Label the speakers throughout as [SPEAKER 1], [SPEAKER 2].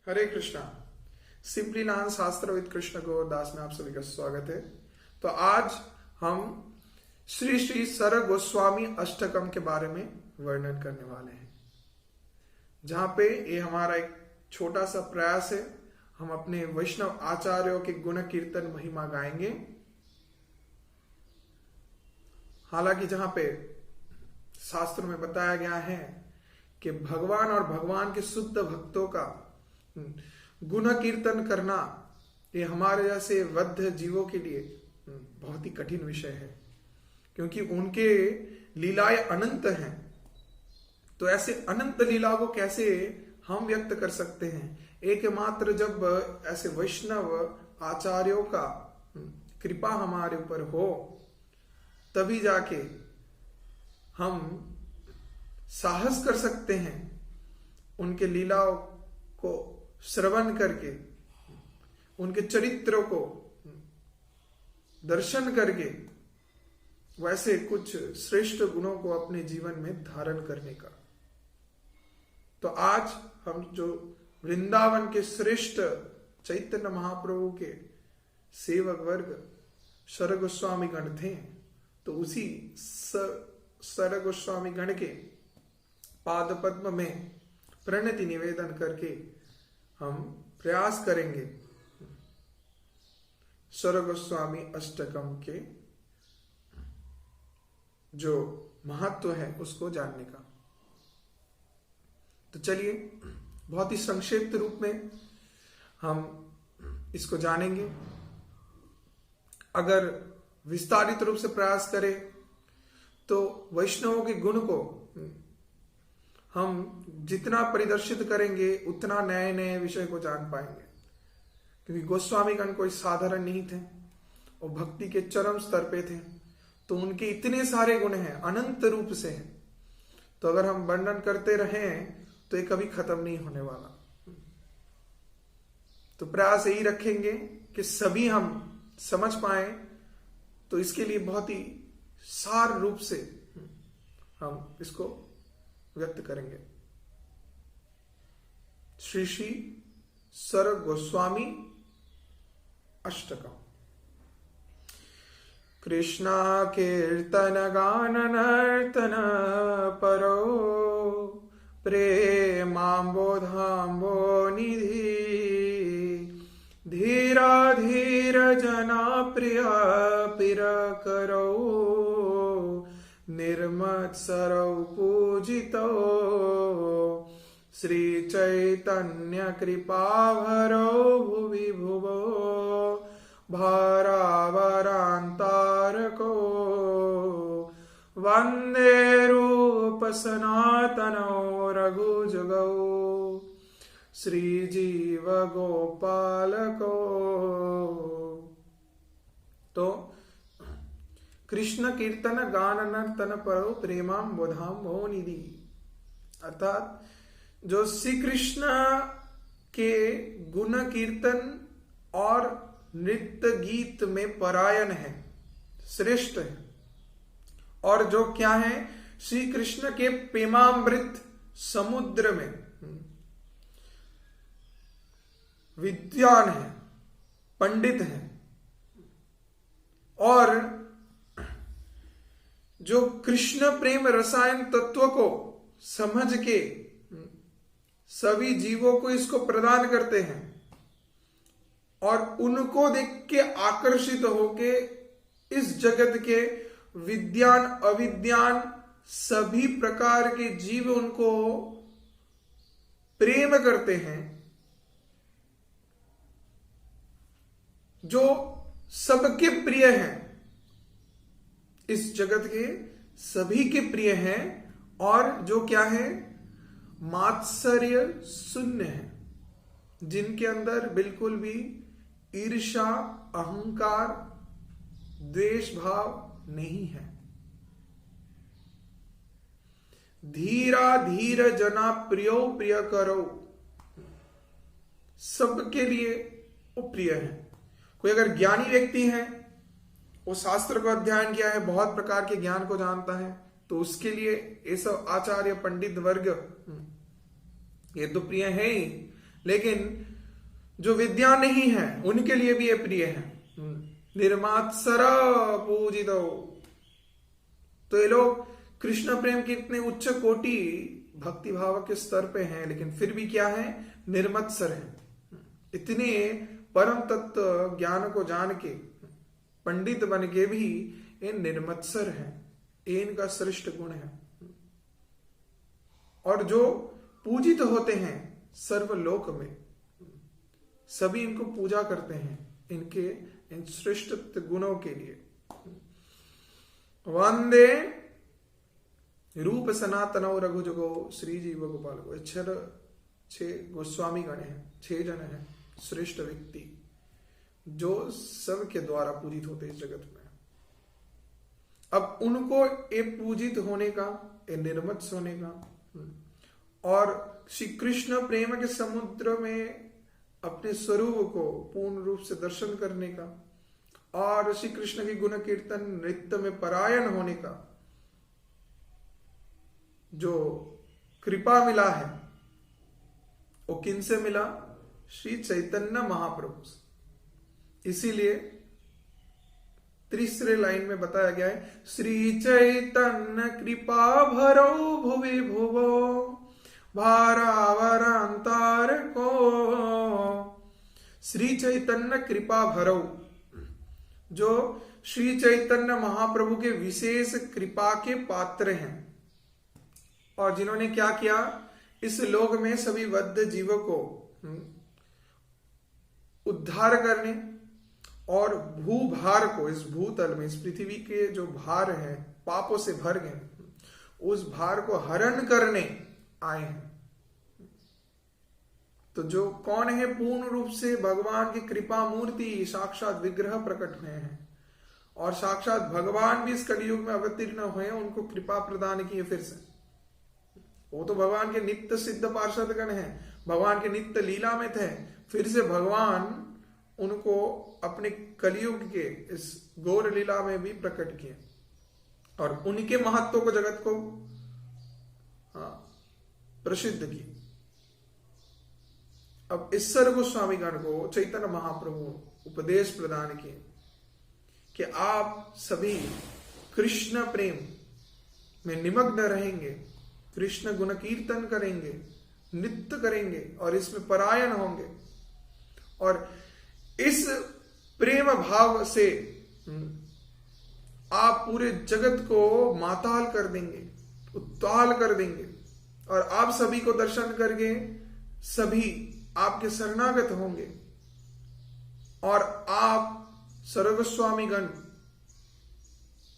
[SPEAKER 1] हरे Krishna. Simply नान शास्त्र with Krishna Gaurdas में आप सभी का स्वागत है। तो आज हम श्री श्री सर गोस्वामी अष्टकम के बारे में वर्णन करने वाले हैं, जहां पे ये हमारा एक छोटा सा प्रयास है। हम अपने वैष्णव आचार्यों के गुण कीर्तन महिमा गाएंगे। हालांकि जहां पे शास्त्रों में बताया गया है कि भगवान और भगवान के शुद्ध भक्तों का गुण कीर्तन करना ये हमारे जैसे बद्ध जीवों के लिए बहुत ही कठिन विषय है, क्योंकि उनके लीलाएं अनंत हैं। तो ऐसे अनंत लीला को कैसे हम व्यक्त कर सकते हैं? एकमात्र जब ऐसे वैष्णव आचार्यों का कृपा हमारे ऊपर हो, तभी जाके हम साहस कर सकते हैं उनके लीलाओं को श्रवण करके, उनके चरित्रों को दर्शन करके वैसे कुछ श्रेष्ठ गुणों को अपने जीवन में धारण करने का। तो आज हम जो वृंदावन के श्रेष्ठ चैतन्य महाप्रभु के सेवक वर्ग सर गोस्वामी गण थे, तो उसी सर गोस्वामी गण के पाद पद्म में प्रणति निवेदन करके हम प्रयास करेंगे सर गोस्वामी अष्टकम के जो महत्व है उसको जानने का। तो चलिए बहुत ही संक्षिप्त रूप में हम इसको जानेंगे। अगर विस्तारित रूप से प्रयास करें तो वैष्णवों के गुण को हम जितना परिदर्शित करेंगे उतना नए नए विषय को जान पाएंगे, क्योंकि गोस्वामी गण कोई साधारण नहीं थे, वो भक्ति के चरम स्तर पे थे। तो उनके इतने सारे गुण हैं, अनंत रूप से हैं। तो अगर हम वर्णन करते रहें तो ये कभी खत्म नहीं होने वाला। तो प्रयास यही रखेंगे कि सभी हम समझ पाए। तो इसके लिए बहुत ही सार रूप से हम इसको व्यक्त करेंगे। श्री श्री सर गोस्वामी अष्टकम। कृष्णा कीर्तन गान नर्तन परो प्रेमाम्बोधाम्बो निधि धीरा धीर जना प्रिया पिर करो निर्मत्सरौ पूजितो श्री चैतन्य कृपाभरो भुवि भुवो भारावरांतारको वंदे रूप सनातनो रघुजुगौ श्री जीव गोपालको। तो कृष्ण कीर्तन गान नर्तन परो प्रेमाम बोधाम भो निधि, अर्थात जो श्री कृष्ण के गुण कीर्तन और नृत्य गीत में परायण है, श्रेष्ठ है, और जो क्या है श्री कृष्ण के प्रेमामृत समुद्र में विद्वान है, पंडित है, और जो कृष्ण प्रेम रसायन तत्व को समझ के सभी जीवों को इसको प्रदान करते हैं, और उनको देख के आकर्षित होके इस जगत के विद्यान अविद्यान सभी प्रकार के जीव उनको प्रेम करते हैं, जो सबके प्रिय हैं, इस जगत के सभी के प्रिय हैं, और जो क्या है मात्सर्य शून्य है, जिनके अंदर बिल्कुल भी ईर्ष्या अहंकार द्वेष भाव नहीं है। धीरा धीर जना प्रियो प्रिय करो, सबके लिए वो प्रिय है। कोई अगर ज्ञानी व्यक्ति है, वो शास्त्र को अध्ययन किया है, बहुत प्रकार के ज्ञान को जानता है, तो उसके लिए ये सब आचार्य पंडित वर्ग ये तो प्रिय है ही, लेकिन जो विद्या नहीं है उनके लिए भी ये प्रिय है। निर्मात्सर पूजितो। तो ये लोग कृष्ण प्रेम के इतने उच्च कोटि भक्ति भाव के स्तर पे हैं, लेकिन फिर भी क्या है, निर्मत्सर है। इतने परम तत्व ज्ञान को जान के पंडित बन के भी ये निर्मत्सर है, ये इनका श्रेष्ठ गुण है। और जो पूजित होते हैं सर्वलोक में, सभी इनको पूजा करते हैं इनके इन श्रेष्ठ गुणों के लिए। वंदे रूप सनातनो रघुजुगो श्री जीव गोपाल को। 6 गोस्वामी गण हैं, 6 जन हैं श्रेष्ठ व्यक्ति जो सबके द्वारा पूजित होते हैं इस जगत में। अब उनको ये पूजित होने का, ये निर्मत्स होने का, और श्री कृष्ण प्रेम के समुद्र में अपने स्वरूप को पूर्ण रूप से दर्शन करने का, और श्री कृष्ण की गुण कीर्तन नृत्य में परायण होने का जो कृपा मिला है, वो किन से मिला? श्री चैतन्य महाप्रभु से। इसीलिए तीसरे लाइन में बताया गया है, श्री चैतन्य कृपा भरो भुवि भुवो भारावरांतार को। श्री चैतन्य कृपा भरो, जो श्री चैतन्य महाप्रभु के विशेष कृपा के पात्र हैं, और जिन्होंने क्या किया, इस लोक में सभी बद्ध जीवों को उद्धार करने और भूभार को, इस भूतल में, इस पृथ्वी के जो भार है पापों से भर गए, उस भार को हरण करने आए हैं। तो जो कौन है? पूर्ण रूप से भगवान की कृपा मूर्ति, साक्षात विग्रह प्रकट हुए हैं, और साक्षात भगवान भी इस कलयुग में अवतीर्ण हुए, उनको कृपा प्रदान की है फिर से। वो तो भगवान के नित्य सिद्ध पार्षद गण हैं, भगवान के नित्य लीला में थे, फिर से भगवान उनको अपने कलयुग के इस गौर लीला में भी प्रकट किए, और उनके महत्व को जगत को प्रसिद्ध किए। अब इस सर्व गोस्वामी गण को चैतन्य महाप्रभु उपदेश प्रदान किए कि आप सभी कृष्ण प्रेम में निमग्न रहेंगे, कृष्ण गुण कीर्तन करेंगे, नृत्य करेंगे, और इसमें परायण होंगे, और इस प्रेम भाव से आप पूरे जगत को माताल कर देंगे, उत्ताल कर देंगे, और आप सभी को दर्शन करके सभी आपके शरणागत होंगे, और आप सर्वस्वामी गण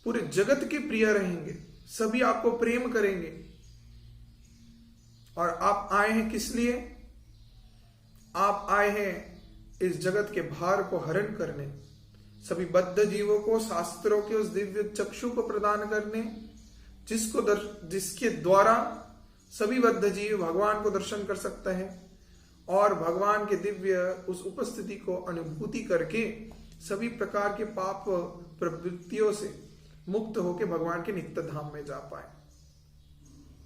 [SPEAKER 1] पूरे जगत के प्रिय रहेंगे, सभी आपको प्रेम करेंगे। और आप आए हैं किस लिए? आप आए हैं इस जगत के भार को हरण करने, सभी बद्ध जीवों को शास्त्रों के उस दिव्य चक्षु को प्रदान करने, जिसके द्वारा सभी बद्ध जीव भगवान को दर्शन कर सकता है, और भगवान के दिव्य उस उपस्थिति को अनुभूति करके सभी प्रकार के पाप प्रवृत्तियों से मुक्त होकर भगवान के नित्य धाम में जा पाए।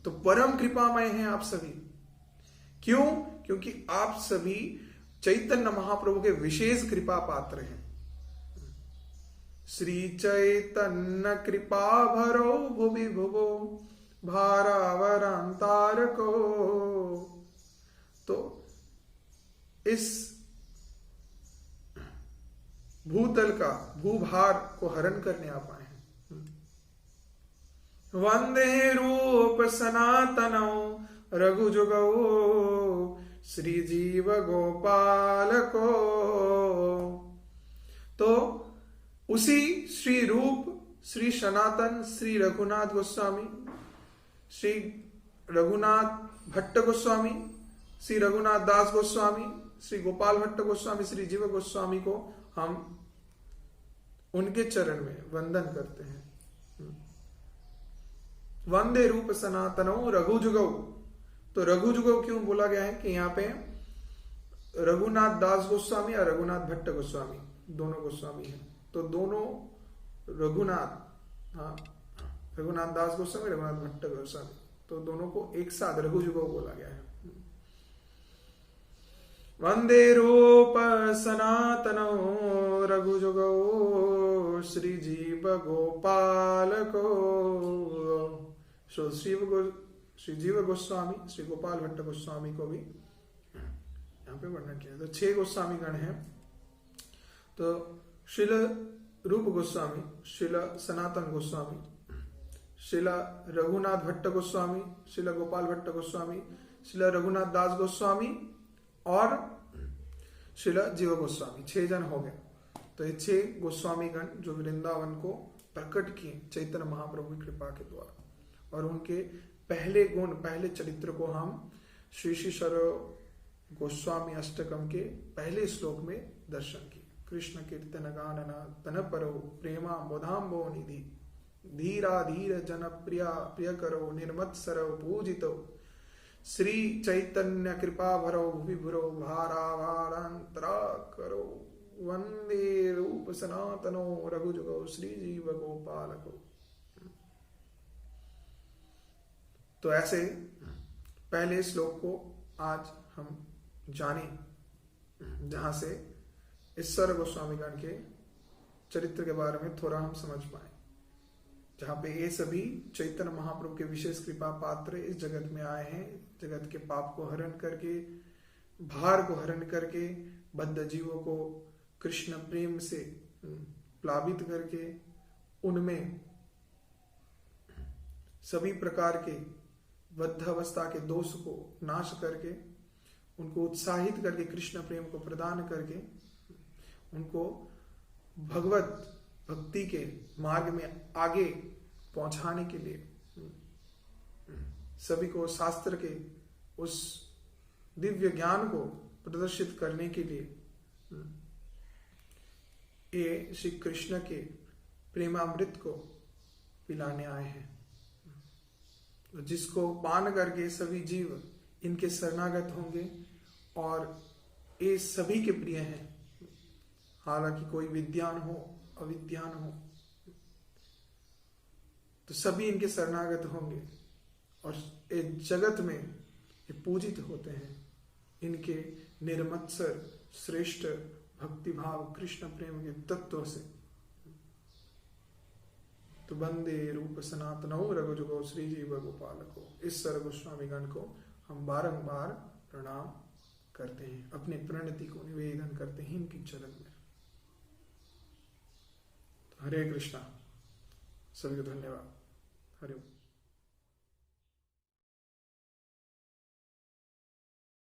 [SPEAKER 1] तो परम कृपामय हैं आप सभी। क्यों? क्योंकि आप सभी चैतन्य महाप्रभु के विशेष कृपा पात्र हैं। श्री चैतन्य कृपा भरो भुवि भुवो भारावरांतार को। तो इस भूतल का भूभार को हरण करने आप आए हैं। वंदे रूप सनातनौ रघुजुगौ श्री जीव गोपाल को। तो उसी श्री रूप, श्री सनातन, श्री रघुनाथ गोस्वामी, श्री रघुनाथ भट्ट गोस्वामी, श्री रघुनाथ दास गोस्वामी, श्री गोपाल भट्ट गोस्वामी, श्री जीव गोस्वामी को हम उनके चरण में वंदन करते हैं। वंदे रूप सनातनो रघुजुगौ। तो रघुजुगौ क्यों बोला गया है कि यहाँ पे रघुनाथ दास गोस्वामी और रघुनाथ भट्ट गोस्वामी दोनों गोस्वामी हैं। तो दोनों रघुनाथ, हाँ, रघुनाथ दास गोस्वामी, रघुनाथ भट्ट गोस्वामी, तो दोनों को एक साथ रघुजुगौ बोला गया है। वंदे रूप सनातनो रघुजुगो श्रीजीव गोपाल को। श्रीजीव गोस्वामी, श्री गोपाल भट्ट गोस्वामी को भी यहाँ पे वर्णन किया। तो 6 गोस्वामी गण हैं। तो श्रील रूप गोस्वामी, श्रील सनातन गोस्वामी, श्रील रघुनाथ भट्ट गोस्वामी, श्रील गोपाल भट्ट गोस्वामी, श्रील रघुनाथ दास गोस्वामी और श्रील जीव गोस्वामी, 6 जन हो गए। तो ये 6 गोस्वामी गण जो वृंदावन को प्रकट किए चैतन्य महाप्रभु की कृपा के द्वारा, और उनके पहले गुण, पहले चरित्र को हम श्री श्री सर्व गोस्वामी अष्टकम के पहले श्लोक में दर्शन किए। कृष्ण कीर्तन गानना तन परो प्रेमा बोधाम्बो निधि धीरा धीर जन प्रिया प्रिय करो निर्मत्सरो पूजितो श्री चैतन्य कृपा भरो विभुरो भारावारांतरा करो वंदे रूप सनातनो रघुजुगो श्री जीव गोपालको। तो ऐसे पहले श्लोक को आज हम जाने, जहां से ईश्वर गोस्वामी गण के चरित्र के बारे में थोड़ा हम समझ पाए, जहां पे ये सभी चैतन्य महाप्रभु के विशेष कृपा पात्र इस जगत में आए हैं, जगत के पाप को हरण करके, भार को हरण करके, बद्ध जीवों को कृष्ण प्रेम से प्लावित करके, उनमें सभी प्रकार के बद्धावस्था के दोष को नाश करके, उनको उत्साहित करके, कृष्ण प्रेम को प्रदान करके, उनको भगवत भक्ति के मार्ग में आगे पहुंचाने के लिए, सभी को शास्त्र के उस दिव्य ज्ञान को प्रदर्शित करने के लिए ये श्री कृष्ण के प्रेमामृत को पिलाने आए हैं, जिसको पान करके सभी जीव इनके शरणागत होंगे और ये सभी के प्रिय हैं। हालांकि कोई विद्वान हो अविद्वान हो, तो सभी इनके शरणागत होंगे और इस जगत में ये पूजित होते हैं इनके निर्मत्सर श्रेष्ठ भक्ति भाव कृष्ण प्रेम के तत्व से। तो वंदे रूप सनातनो रघुजुगो श्री जीव गोपालको। इस सर्व गोस्वामी गण को हम बारंबार प्रणाम करते हैं, अपने प्रणति को निवेदन करते हैं इनकी चरण में। हरे कृष्णा, सभी को धन्यवाद। हरे